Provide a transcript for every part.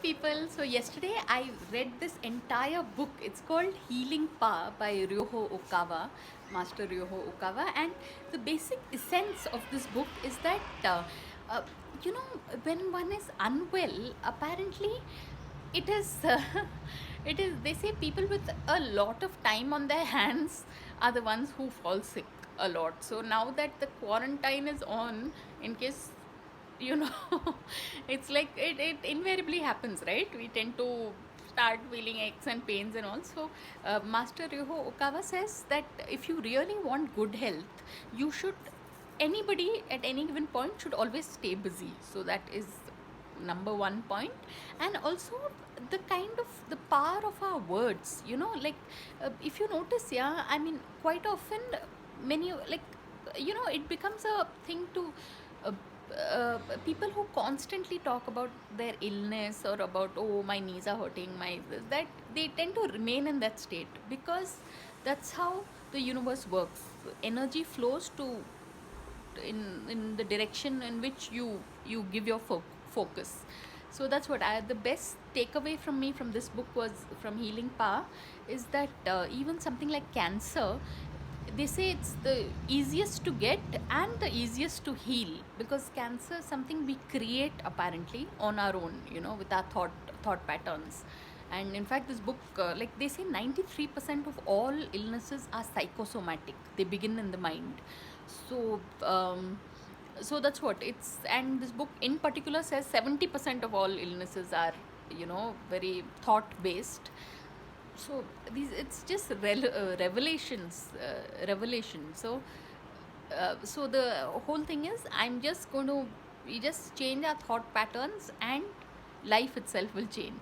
people. So yesterday I read this entire book. It's called Healing Power by Ryoho Okawa, Master Ryoho Okawa. And the basic essence of this book is that, uh, you know, when one is unwell, apparently it is, they say people with a lot of time on their hands are the ones who fall sick a lot. So now that the quarantine is on, in case it's like it invariably happens, right? We tend to start feeling aches and pains and all. So Master Ryoho Okawa says that if you really want good health, you should, anybody at any given point should always stay busy. So that is number one point. And also the kind of the power of our words, like if you notice, yeah, I mean, quite often many, like, it becomes a thing to uh, people who constantly talk about their illness or about, oh, my knees are hurting, my that, they tend to remain in that state because that's how the universe works. Energy flows to in the direction in which you give your focus. So that's what the best takeaway from me from this book was, from Healing Power, is that even something like cancer, they say it's the easiest to get and the easiest to heal, because cancer is something we create apparently on our own, with our thought patterns. And in fact, this book, like they say, 93% of all illnesses are psychosomatic. They begin in the mind. So so that's what it's. And this book in particular says 70% of all illnesses are, very thought based. So these, it's just revelation. So so the whole thing is, I'm just going to, we just change our thought patterns and life itself will change.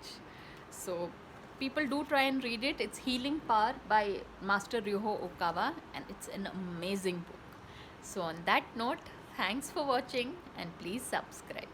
So people do try and read it. It's Healing Power by Master Ryoho Okawa, and it's an amazing book. So on that note, thanks for watching and please subscribe.